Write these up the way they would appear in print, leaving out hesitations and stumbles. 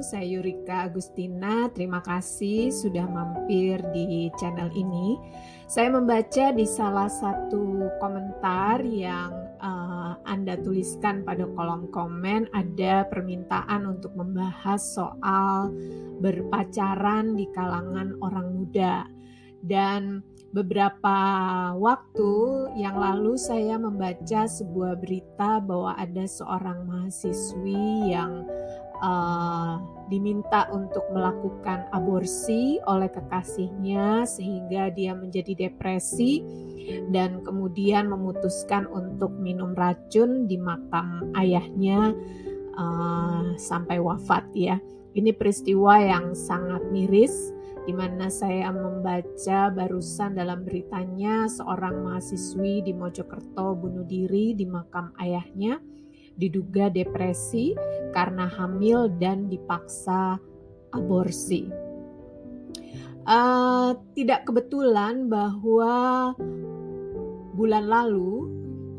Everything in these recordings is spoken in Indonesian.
saya Yurika Agustina. Terima kasih sudah mampir di channel ini. Saya membaca di salah satu komentar yang Anda tuliskan pada kolom komen ada permintaan untuk membahas soal berpacaran di kalangan orang muda. Dan beberapa waktu yang lalu saya membaca sebuah berita bahwa ada seorang mahasiswi yang diminta untuk melakukan aborsi oleh kekasihnya sehingga dia menjadi depresi dan kemudian memutuskan untuk minum racun di makam ayahnya sampai wafat ya. Ini peristiwa yang sangat miris di mana saya membaca barusan dalam beritanya seorang mahasiswi di Mojokerto bunuh diri di makam ayahnya, diduga depresi karena hamil dan dipaksa aborsi. Tidak kebetulan bahwa bulan lalu,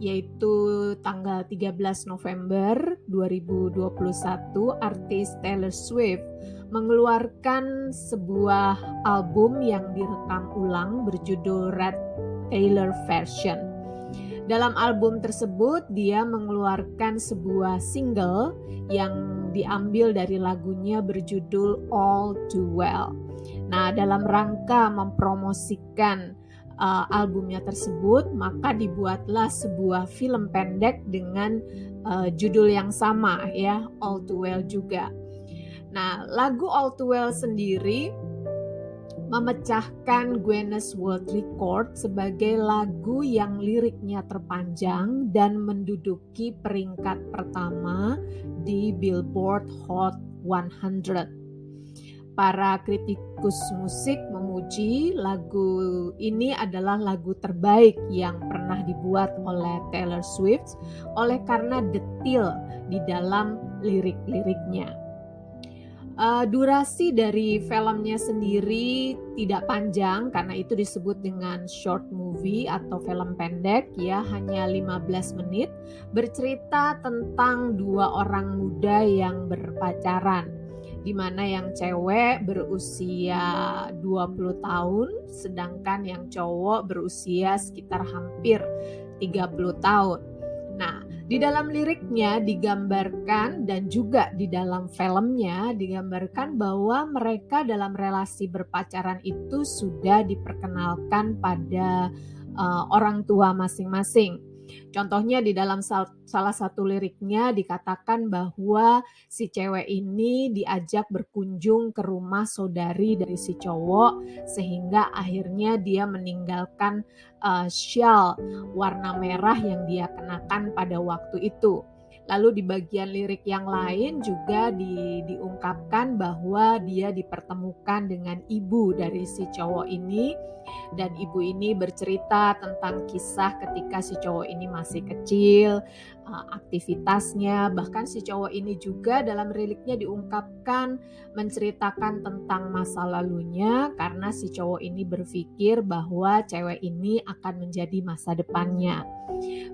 yaitu tanggal 13 November 2021, artis Taylor Swift mengeluarkan sebuah album yang direkam ulang berjudul Red Taylor Version. Dalam album tersebut, dia mengeluarkan sebuah single yang diambil dari lagunya berjudul All Too Well. Nah, dalam rangka mempromosikan albumnya tersebut, maka dibuatlah sebuah film pendek dengan judul yang sama ya, All Too Well juga. Nah, lagu All Too Well sendiri memecahkan Guinness World Record sebagai lagu yang liriknya terpanjang dan menduduki peringkat pertama di Billboard Hot 100. Para kritikus musik memuji lagu ini adalah lagu terbaik yang pernah dibuat oleh Taylor Swift oleh karena detil di dalam lirik-liriknya. Durasi dari filmnya sendiri tidak panjang karena itu disebut dengan short movie atau film pendek ya, hanya 15 menit, bercerita tentang dua orang muda yang berpacaran, di mana yang cewek berusia 20 tahun sedangkan yang cowok berusia sekitar hampir 30 tahun. Nah, di dalam liriknya digambarkan dan juga di dalam filmnya digambarkan bahwa mereka dalam relasi berpacaran itu sudah diperkenalkan pada orang tua masing-masing. Contohnya di dalam salah satu liriknya dikatakan bahwa si cewek ini diajak berkunjung ke rumah saudari dari si cowok sehingga akhirnya dia meninggalkan shawl warna merah yang dia kenakan pada waktu itu. Lalu di bagian lirik yang lain juga diungkapkan bahwa dia dipertemukan dengan ibu dari si cowok ini dan ibu ini bercerita tentang kisah ketika si cowok ini masih kecil, aktivitasnya, bahkan si cowok ini juga dalam liriknya diungkapkan menceritakan tentang masa lalunya karena si cowok ini berpikir bahwa cewek ini akan menjadi masa depannya.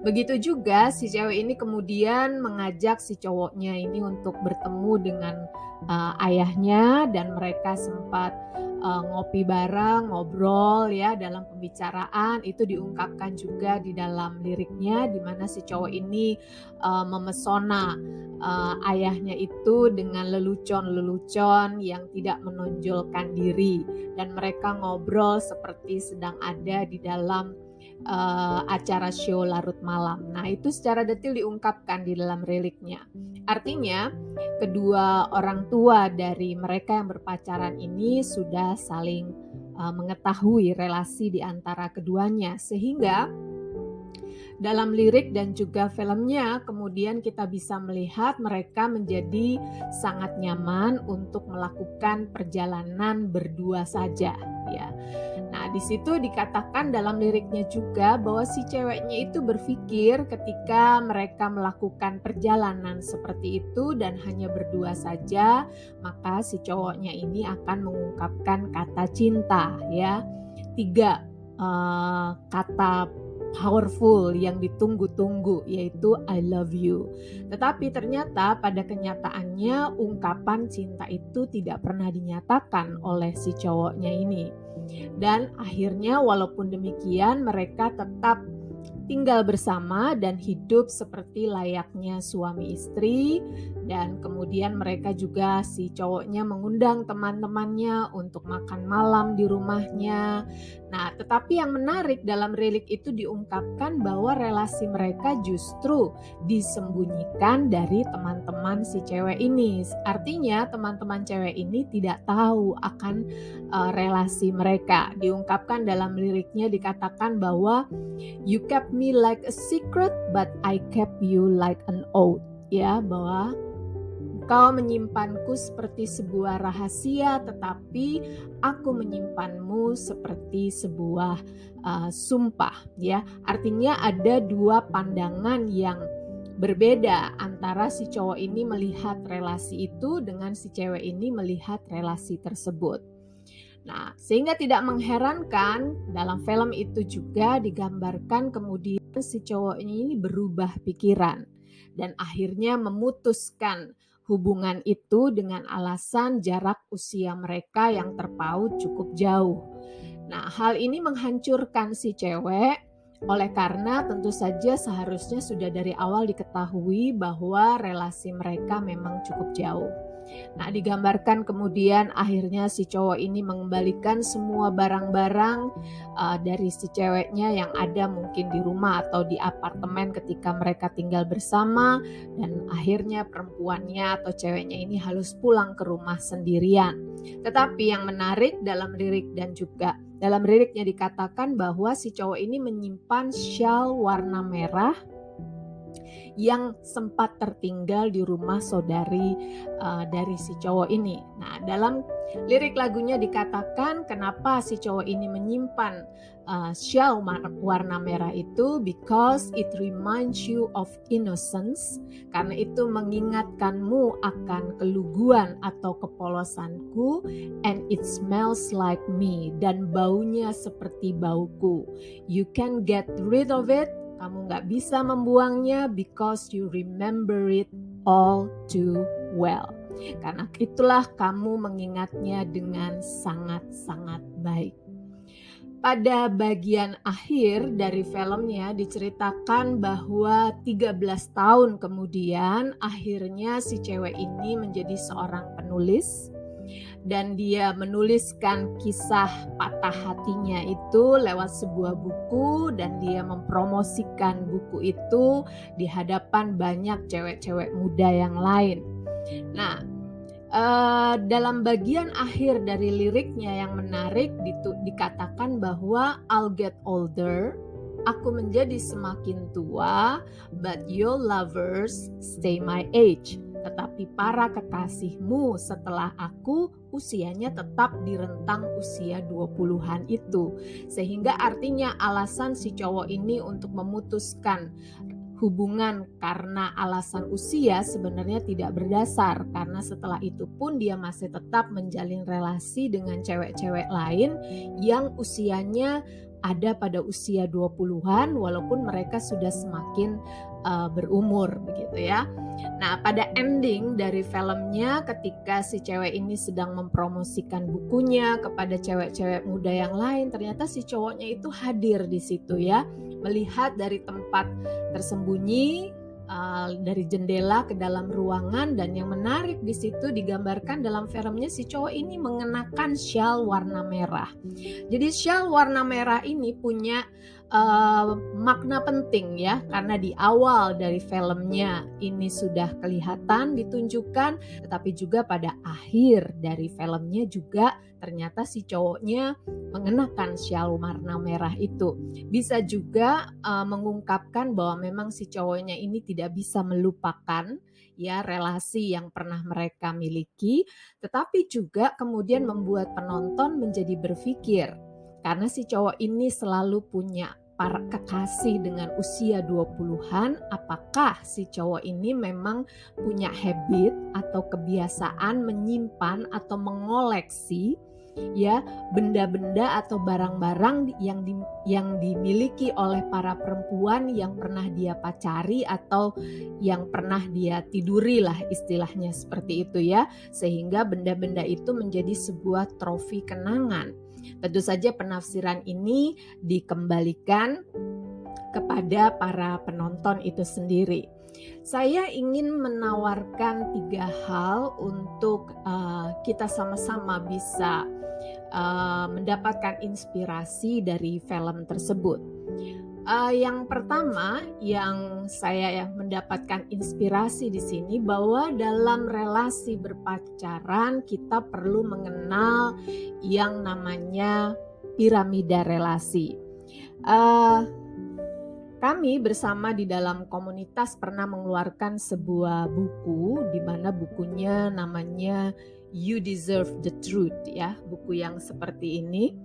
Begitu juga si cewek ini kemudian mengajak si cowoknya ini untuk bertemu dengan ayahnya dan mereka sempat ngopi bareng, ngobrol ya dalam pembicaraan. Itu diungkapkan juga di dalam liriknya di mana si cowok ini memesona ayahnya itu dengan lelucon-lelucon yang tidak menonjolkan diri dan mereka ngobrol seperti sedang ada di dalam acara show larut malam. Nah, itu secara detail diungkapkan di dalam liriknya. Artinya, kedua orang tua dari mereka yang berpacaran ini sudah saling mengetahui relasi di antara keduanya sehingga dalam lirik dan juga filmnya kemudian kita bisa melihat mereka menjadi sangat nyaman untuk melakukan perjalanan berdua saja ya. Nah, di situ dikatakan dalam liriknya juga bahwa si ceweknya itu berpikir ketika mereka melakukan perjalanan seperti itu dan hanya berdua saja, maka si cowoknya ini akan mengungkapkan kata cinta ya. 3 kata powerful yang ditunggu-tunggu, yaitu I love you. Tetapi ternyata pada kenyataannya ungkapan cinta itu tidak pernah dinyatakan oleh si cowoknya ini. Dan akhirnya walaupun demikian mereka tetap tinggal bersama dan hidup seperti layaknya suami istri, dan kemudian mereka juga si cowoknya mengundang teman-temannya untuk makan malam di rumahnya. Nah, tetapi yang menarik dalam lirik itu diungkapkan bahwa relasi mereka justru disembunyikan dari teman-teman si cewek ini. Artinya teman-teman cewek ini tidak tahu akan relasi mereka. Diungkapkan dalam liriknya dikatakan bahwa you kept me like a secret, but I kept you like an oath. Ya, bahwa kau menyimpanku seperti sebuah rahasia, tetapi aku menyimpanmu seperti sebuah sumpah. Ya, artinya ada dua pandangan yang berbeda antara si cowok ini melihat relasi itu dengan si cewek ini melihat relasi tersebut. Nah, sehingga tidak mengherankan dalam film itu juga digambarkan kemudian si cowok ini berubah pikiran dan akhirnya memutuskan hubungan itu dengan alasan jarak usia mereka yang terpaut cukup jauh. Nah, hal ini menghancurkan si cewek oleh karena tentu saja seharusnya sudah dari awal diketahui bahwa relasi mereka memang cukup jauh. Nah, digambarkan kemudian akhirnya si cowok ini mengembalikan semua barang-barang dari si ceweknya yang ada mungkin di rumah atau di apartemen ketika mereka tinggal bersama, dan akhirnya perempuannya atau ceweknya ini harus pulang ke rumah sendirian. Tetapi yang menarik dalam lirik dan juga dalam liriknya dikatakan bahwa si cowok ini menyimpan syal warna merah yang sempat tertinggal di rumah saudari dari si cowok ini. Nah, dalam lirik lagunya dikatakan kenapa si cowok ini menyimpan shawl warna merah itu, because it reminds you of innocence, karena itu mengingatkanmu akan keluguan atau kepolosanku, and it smells like me, dan baunya seperti bauku. You can get rid of it, kamu gak bisa membuangnya, because you remember it all too well. Karena itulah kamu mengingatnya dengan sangat-sangat baik. Pada bagian akhir dari filmnya diceritakan bahwa 13 tahun kemudian akhirnya si cewek ini menjadi seorang penulis. Dan dia menuliskan kisah patah hatinya itu lewat sebuah buku, dan dia mempromosikan buku itu di hadapan banyak cewek-cewek muda yang lain. Nah, dalam bagian akhir dari liriknya yang menarik dikatakan bahwa I'll get older, aku menjadi semakin tua, but your lovers stay my age. Tetapi para kekasihmu setelah aku usianya tetap di rentang usia 20-an itu. Sehingga artinya alasan si cowok ini untuk memutuskan hubungan karena alasan usia sebenarnya tidak berdasar, karena setelah itu pun dia masih tetap menjalin relasi dengan cewek-cewek lain yang usianya ada pada usia 20-an walaupun mereka sudah semakin berumur begitu ya. Nah, pada ending dari filmnya ketika si cewek ini sedang mempromosikan bukunya kepada cewek-cewek muda yang lain, ternyata si cowoknya itu hadir di situ ya, melihat dari tempat tersembunyi dari jendela ke dalam ruangan. Dan yang menarik di situ digambarkan dalam filmnya si cowok ini mengenakan syal warna merah. Jadi syal warna merah ini punya makna penting ya, karena di awal dari filmnya ini sudah kelihatan ditunjukkan, tetapi juga pada akhir dari filmnya juga ternyata si cowoknya mengenakan syal warna merah itu. Bisa juga mengungkapkan bahwa memang si cowoknya ini tidak bisa melupakan ya relasi yang pernah mereka miliki, tetapi juga kemudian membuat penonton menjadi berpikir. Karena si cowok ini selalu punya para kekasih dengan usia 20-an, apakah si cowok ini memang punya habit atau kebiasaan menyimpan atau mengoleksi ya, benda-benda atau barang-barang yang dimiliki oleh para perempuan yang pernah dia pacari atau yang pernah dia tiduri lah, istilahnya seperti itu ya, sehingga benda-benda itu menjadi sebuah trofi kenangan. Tentu saja penafsiran ini dikembalikan kepada para penonton itu sendiri. Saya ingin menawarkan 3 hal untuk kita sama-sama bisa mendapatkan inspirasi dari film tersebut. Yang pertama, yang saya mendapatkan inspirasi di sini, bahwa dalam relasi berpacaran kita perlu mengenal yang namanya piramida relasi. Kami bersama di dalam komunitas pernah mengeluarkan sebuah buku, di mana bukunya namanya You Deserve the Truth ya, buku yang seperti ini.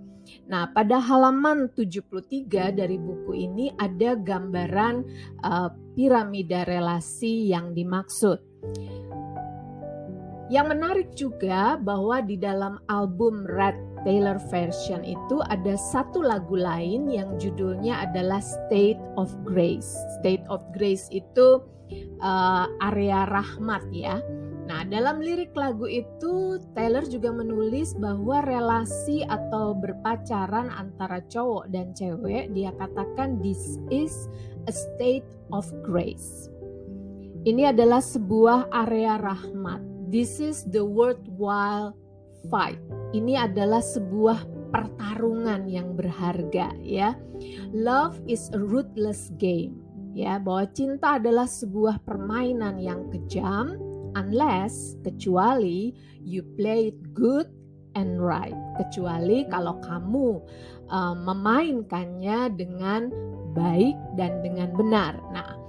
Nah, pada halaman 73 dari buku ini ada gambaran piramida relasi yang dimaksud. Yang menarik juga bahwa di dalam album Red Taylor Version itu ada satu lagu lain yang judulnya adalah State of Grace. State of Grace itu area rahmat ya. Nah, dalam lirik lagu itu Taylor juga menulis bahwa relasi atau berpacaran antara cowok dan cewek, dia katakan this is a state of grace. Ini adalah sebuah area rahmat. This is the worthwhile fight. Ini adalah sebuah pertarungan yang berharga ya. Love is a ruthless game. Ya, bahwa cinta adalah sebuah permainan yang kejam unless, kecuali you play it good and right. Kecuali kalau kamu memainkannya dengan baik dan dengan benar. Nah,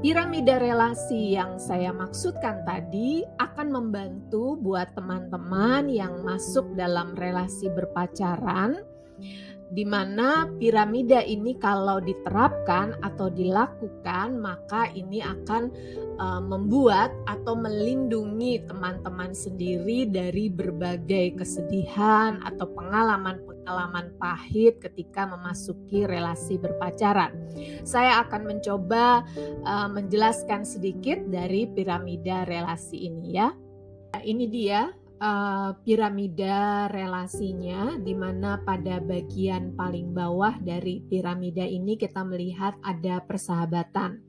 piramida relasi yang saya maksudkan tadi akan membantu buat teman-teman yang masuk dalam relasi berpacaran, di mana piramida ini kalau diterapkan atau dilakukan, maka ini akan membuat atau melindungi teman-teman sendiri dari berbagai kesedihan atau pengalaman-pengalaman pahit ketika memasuki relasi berpacaran. Saya akan mencoba menjelaskan sedikit dari piramida relasi ini ya. Ini dia piramida relasinya, di mana pada bagian paling bawah dari piramida ini kita melihat ada persahabatan.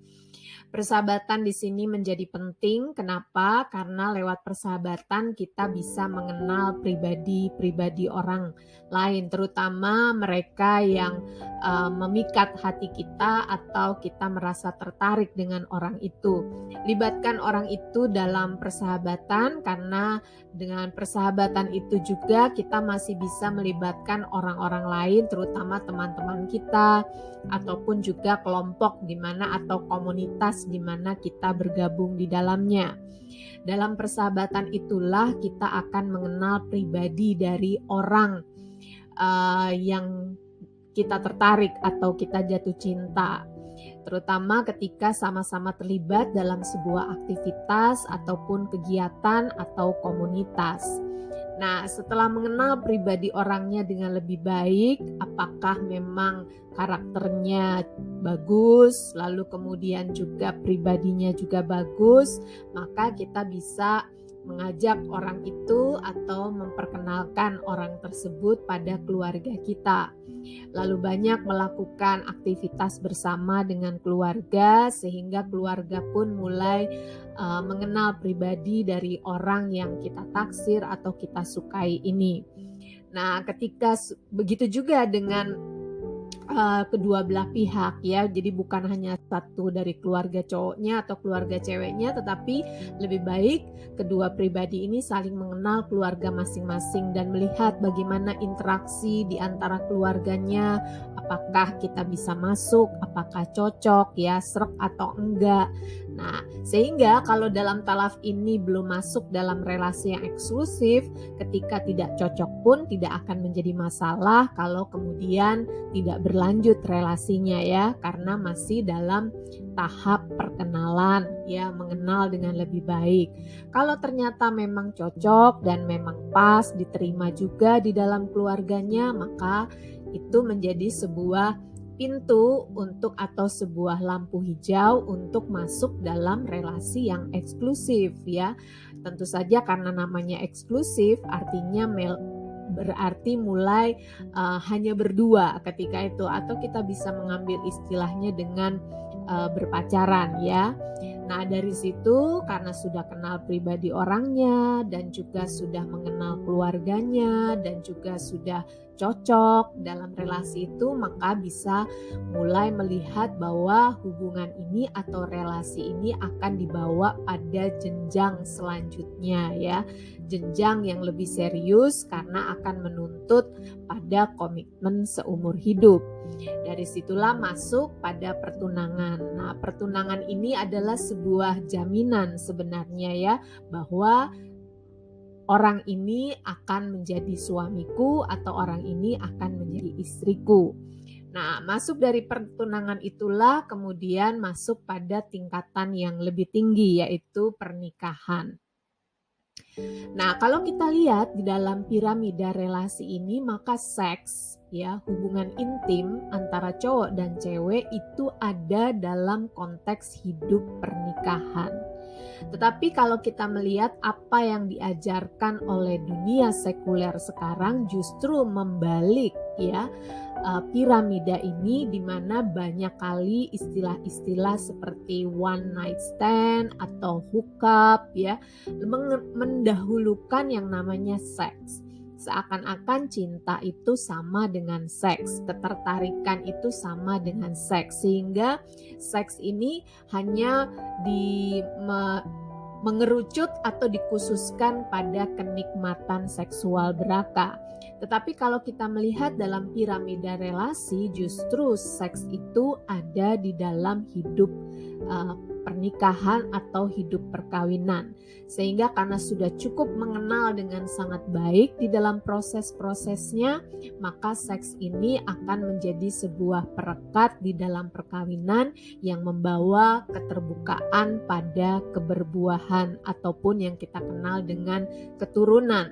Persahabatan di sini menjadi penting. Kenapa? Karena lewat persahabatan kita bisa mengenal pribadi-pribadi orang lain, terutama mereka yang memikat hati kita atau kita merasa tertarik dengan orang itu. Libatkan orang itu dalam persahabatan, karena dengan persahabatan itu juga kita masih bisa melibatkan orang-orang lain, terutama teman-teman kita ataupun juga kelompok di mana atau komunitas di mana kita bergabung di dalamnya. Dalam persahabatan itulah kita akan mengenal pribadi dari orang yang kita tertarik atau kita jatuh cinta, terutama ketika sama-sama terlibat dalam sebuah aktivitas ataupun kegiatan atau komunitas. Nah, setelah mengenal pribadi orangnya dengan lebih baik, apakah memang karakternya bagus, lalu kemudian juga pribadinya juga bagus, maka kita bisa mengajak orang itu atau memperkenalkan orang tersebut pada keluarga kita. Lalu banyak melakukan aktivitas bersama dengan keluarga, sehingga keluarga pun mulai mengenal pribadi dari orang yang kita taksir atau kita sukai ini. Nah, ketika begitu juga dengan kedua belah pihak ya, jadi bukan hanya satu dari keluarga cowoknya atau keluarga ceweknya, tetapi lebih baik kedua pribadi ini saling mengenal keluarga masing-masing dan melihat bagaimana interaksi di antara keluarganya, apakah kita bisa masuk, apakah cocok ya, srek atau enggak. Nah, sehingga kalau dalam talaf ini belum masuk dalam relasi yang eksklusif, ketika tidak cocok pun tidak akan menjadi masalah kalau kemudian tidak berlanjut relasinya ya, karena masih dalam tahap perkenalan ya, mengenal dengan lebih baik. Kalau ternyata memang cocok dan memang pas, diterima juga di dalam keluarganya, maka itu menjadi sebuah pintu untuk atau sebuah lampu hijau untuk masuk dalam relasi yang eksklusif ya. Tentu saja karena namanya eksklusif artinya berarti mulai hanya berdua ketika itu, atau kita bisa mengambil istilahnya dengan berpacaran ya. Nah, dari situ karena sudah kenal pribadi orangnya dan juga sudah mengenal keluarganya dan juga sudah cocok dalam relasi itu, maka bisa mulai melihat bahwa hubungan ini atau relasi ini akan dibawa pada jenjang selanjutnya ya. Jenjang yang lebih serius karena akan menuntut pada komitmen seumur hidup. Dari situlah masuk pada pertunangan. Nah, pertunangan ini adalah sebuah jaminan sebenarnya ya, bahwa orang ini akan menjadi suamiku atau orang ini akan menjadi istriku. Nah, masuk dari pertunangan itulah kemudian masuk pada tingkatan yang lebih tinggi, yaitu pernikahan. Nah, kalau kita lihat di dalam piramida relasi ini, maka seks ya, hubungan intim antara cowok dan cewek itu ada dalam konteks hidup pernikahan. Tetapi kalau kita melihat apa yang diajarkan oleh dunia sekuler sekarang justru membalik ya piramida ini, di mana banyak kali istilah-istilah seperti one night stand atau hookup ya mendahulukan yang namanya seks. Seakan-akan cinta itu sama dengan seks, ketertarikan itu sama dengan seks, sehingga seks ini hanya mengerucut atau dikhususkan pada kenikmatan seksual belaka. Tetapi kalau kita melihat dalam piramida relasi, justru seks itu ada di dalam hidup pernikahan atau hidup perkawinan. Sehingga karena sudah cukup mengenal dengan sangat baik di dalam proses-prosesnya, maka seks ini akan menjadi sebuah perekat di dalam perkawinan yang membawa keterbukaan pada keberbuahan ataupun yang kita kenal dengan keturunan.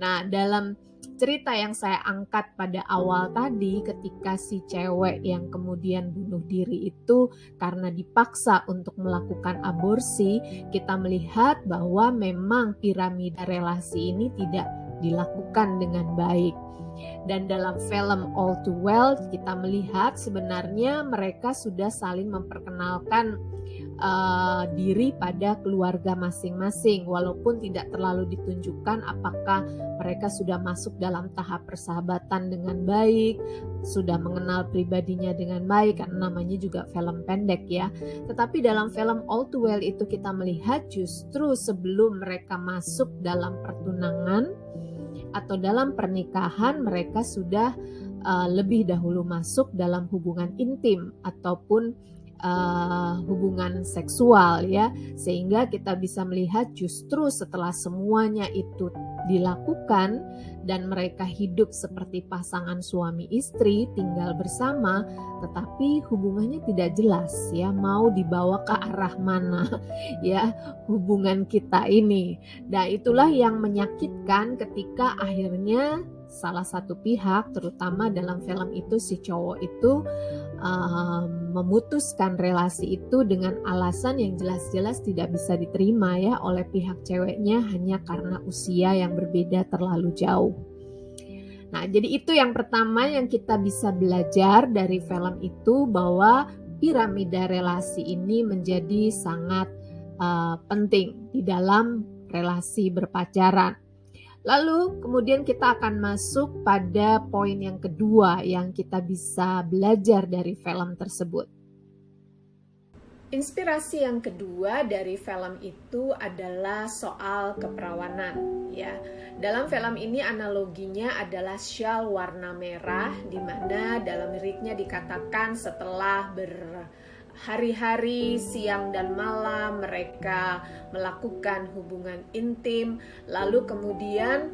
Nah, dalam cerita yang saya angkat pada awal tadi, ketika si cewek yang kemudian bunuh diri itu karena dipaksa untuk melakukan aborsi, kita melihat bahwa memang piramida relasi ini tidak dilakukan dengan baik. Dan dalam film All Too Well kita melihat sebenarnya mereka sudah saling memperkenalkan diri pada keluarga masing-masing, walaupun tidak terlalu ditunjukkan apakah mereka sudah masuk dalam tahap persahabatan dengan baik, sudah mengenal pribadinya dengan baik, karena namanya juga film pendek ya. Tetapi dalam film All Too Well itu kita melihat justru sebelum mereka masuk dalam pertunangan atau dalam pernikahan, mereka sudah lebih dahulu masuk dalam hubungan intim ataupun hubungan seksual ya, sehingga kita bisa melihat justru setelah semuanya itu dilakukan dan mereka hidup seperti pasangan suami istri tinggal bersama, tetapi hubungannya tidak jelas ya, mau dibawa ke arah mana ya hubungan kita ini. Dan itulah yang menyakitkan ketika akhirnya salah satu pihak, terutama dalam film itu si cowok itu memutuskan relasi itu dengan alasan yang jelas-jelas tidak bisa diterima ya oleh pihak ceweknya, hanya karena usia yang berbeda terlalu jauh. Nah, jadi itu yang pertama yang kita bisa belajar dari film itu, bahwa piramida relasi ini menjadi sangat penting di dalam relasi berpacaran. Lalu kemudian kita akan masuk pada poin yang kedua yang kita bisa belajar dari film tersebut. Inspirasi yang kedua dari film itu adalah soal keperawanan ya. Dalam film ini analoginya adalah syal warna merah, di mana dalam liriknya dikatakan setelah hari-hari, siang dan malam mereka melakukan hubungan intim, lalu kemudian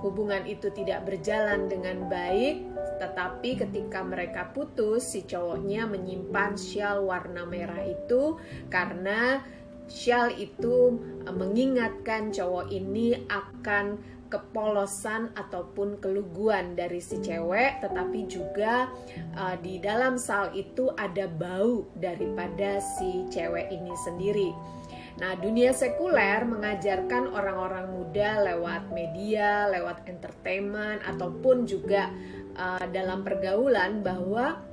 hubungan itu tidak berjalan dengan baik, tetapi ketika mereka putus, si cowoknya menyimpan syal warna merah itu karena syal itu mengingatkan cowok ini akan kepolosan ataupun keluguan dari si cewek, tetapi juga di dalam sal itu ada bau daripada si cewek ini sendiri. Nah, dunia sekuler mengajarkan orang-orang muda lewat media, lewat entertainment, ataupun juga dalam pergaulan bahwa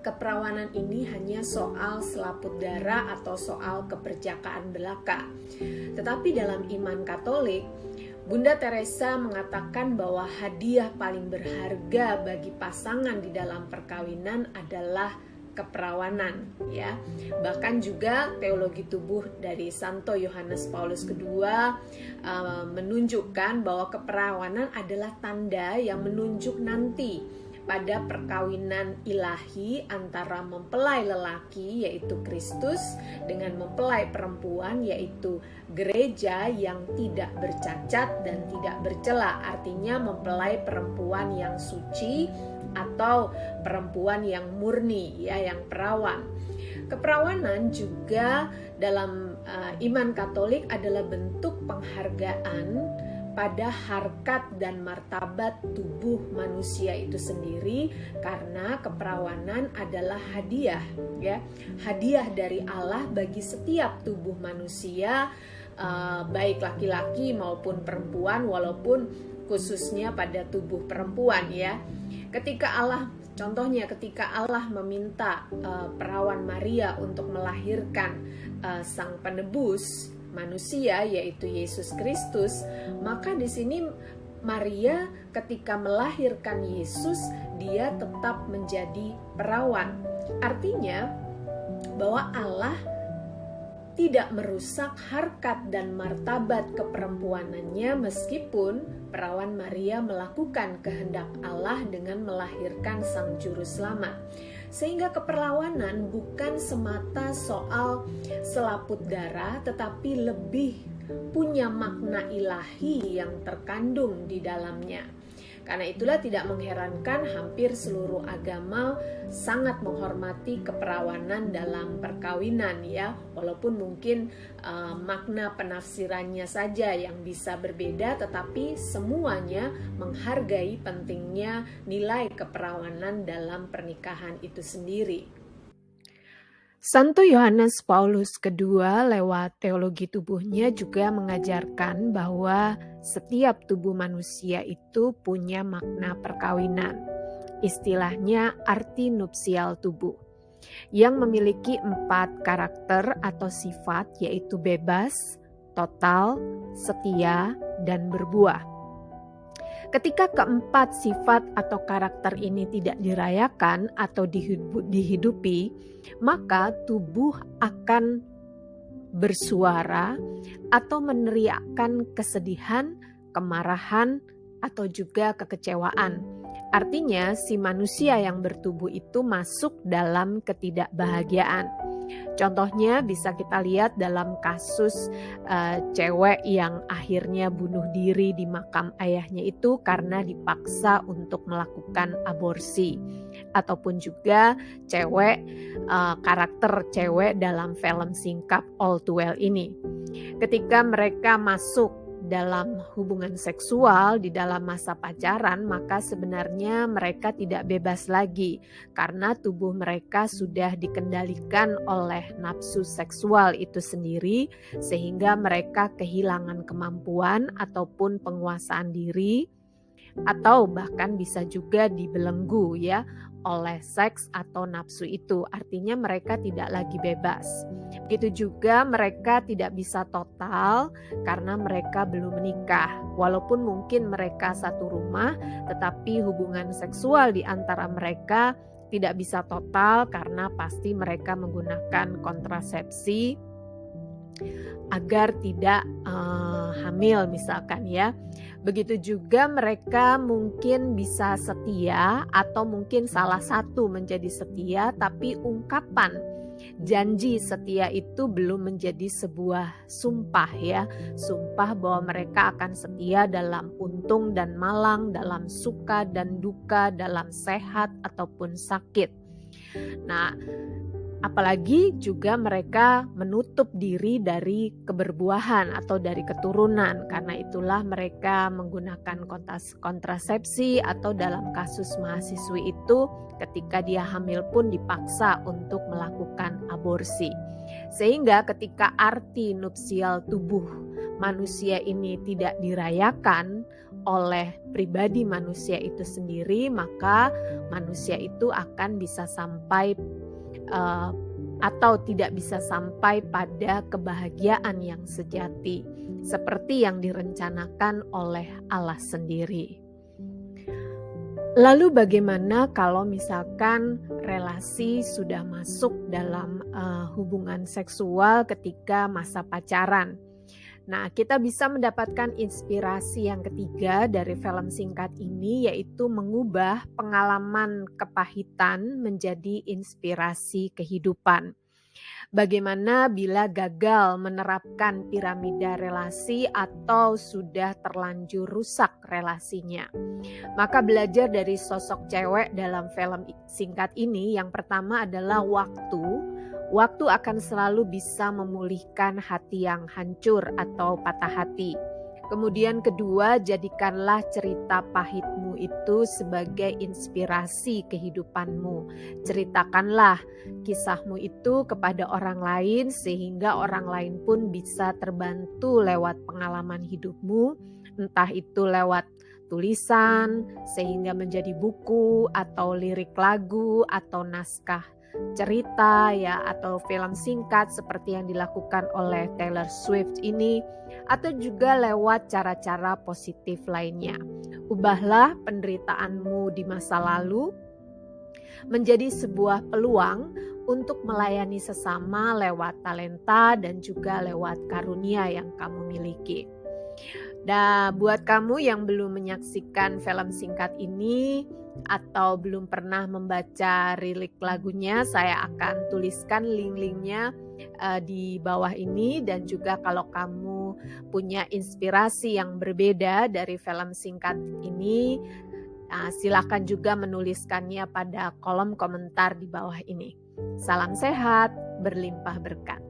keperawanan ini hanya soal selaput darah atau soal keperjakaan belaka. Tetapi dalam iman Katolik, Bunda Teresa mengatakan bahwa hadiah paling berharga bagi pasangan di dalam perkawinan adalah keperawanan, ya. Bahkan juga teologi tubuh dari Santo Yohanes Paulus II menunjukkan bahwa keperawanan adalah tanda yang menunjuk nanti pada perkawinan ilahi antara mempelai lelaki yaitu Kristus dengan mempelai perempuan yaitu gereja yang tidak bercacat dan tidak bercela, artinya mempelai perempuan yang suci atau perempuan yang murni, ya, yang perawan. Keperawanan juga dalam iman Katolik adalah bentuk penghargaan pada harkat dan martabat tubuh manusia itu sendiri, karena keperawanan adalah hadiah, ya, hadiah dari Allah bagi setiap tubuh manusia, baik laki-laki maupun perempuan, walaupun khususnya pada tubuh perempuan, ya. Contohnya ketika Allah meminta perawan Maria untuk melahirkan sang penebus manusia yaitu Yesus Kristus, maka di sini Maria ketika melahirkan Yesus dia tetap menjadi perawan. Artinya bahwa Allah tidak merusak harkat dan martabat keperempuanannya meskipun perawan Maria melakukan kehendak Allah dengan melahirkan sang juru selamat. Sehingga keperawanan bukan semata soal selaput darah, tetapi lebih punya makna ilahi yang terkandung di dalamnya. Karena itulah tidak mengherankan hampir seluruh agama sangat menghormati keperawanan dalam perkawinan, ya. Walaupun mungkin makna penafsirannya saja yang bisa berbeda, tetapi semuanya menghargai pentingnya nilai keperawanan dalam pernikahan itu sendiri. Santo Yohanes Paulus II lewat teologi tubuhnya juga mengajarkan bahwa setiap tubuh manusia itu punya makna perkawinan. Istilahnya arti nupsial tubuh, yang memiliki 4 karakter atau sifat, yaitu bebas, total, setia, dan berbuah. Ketika keempat sifat atau karakter ini tidak dirayakan atau dihidupi, maka tubuh akan bersuara atau meneriakkan kesedihan, kemarahan, atau juga kekecewaan. Artinya si manusia yang bertubuh itu masuk dalam ketidakbahagiaan. Contohnya bisa kita lihat dalam kasus cewek yang akhirnya bunuh diri di makam ayahnya itu karena dipaksa untuk melakukan aborsi. Ataupun juga karakter cewek dalam film singkap All Too Well ini. Ketika mereka masuk dalam hubungan seksual di dalam masa pacaran, maka sebenarnya mereka tidak bebas lagi karena tubuh mereka sudah dikendalikan oleh nafsu seksual itu sendiri, sehingga mereka kehilangan kemampuan ataupun penguasaan diri, atau bahkan bisa juga dibelenggu, ya, oleh seks atau nafsu itu. Artinya mereka tidak lagi bebas. Begitu juga mereka tidak bisa total karena mereka belum menikah. Walaupun mungkin mereka satu rumah, tetapi hubungan seksual di antara mereka tidak bisa total karena pasti mereka menggunakan kontrasepsi agar tidak hamil misalkan ya. Begitu juga mereka mungkin bisa setia atau mungkin salah satu menjadi setia, tapi ungkapan janji setia itu belum menjadi sebuah sumpah ya. Sumpah bahwa mereka akan setia dalam untung dan malang, dalam suka dan duka, dalam sehat ataupun sakit. Nah, apalagi juga mereka menutup diri dari keberbuahan atau dari keturunan. Karena itulah mereka menggunakan kontrasepsi, atau dalam kasus mahasiswi itu ketika dia hamil pun dipaksa untuk melakukan aborsi. Sehingga ketika arti nupsial tubuh manusia ini tidak dirayakan oleh pribadi manusia itu sendiri, maka manusia itu akan bisa sampai atau tidak bisa sampai pada kebahagiaan yang sejati seperti yang direncanakan oleh Allah sendiri. Lalu bagaimana kalau misalkan relasi sudah masuk dalam hubungan seksual ketika masa pacaran? Nah, kita bisa mendapatkan inspirasi yang ketiga dari film singkat ini, yaitu mengubah pengalaman kepahitan menjadi inspirasi kehidupan. Bagaimana bila gagal menerapkan piramida relasi atau sudah terlanjur rusak relasinya? Maka belajar dari sosok cewek dalam film singkat ini, yang pertama adalah waktu. Waktu akan selalu bisa memulihkan hati yang hancur atau patah hati. Kemudian kedua, jadikanlah cerita pahitmu itu sebagai inspirasi kehidupanmu. Ceritakanlah kisahmu itu kepada orang lain sehingga orang lain pun bisa terbantu lewat pengalaman hidupmu, entah itu lewat tulisan sehingga menjadi buku atau lirik lagu atau naskah cerita ya, atau film singkat seperti yang dilakukan oleh Taylor Swift ini, atau juga lewat cara-cara positif lainnya. Ubahlah penderitaanmu di masa lalu menjadi sebuah peluang untuk melayani sesama lewat talenta dan juga lewat karunia yang kamu miliki. Dan buat kamu yang belum menyaksikan film singkat ini atau belum pernah membaca lirik lagunya, saya akan tuliskan link-linknya di bawah ini. Dan juga kalau kamu punya inspirasi yang berbeda dari film singkat ini, silakan juga menuliskannya pada kolom komentar di bawah ini. Salam sehat, berlimpah berkat.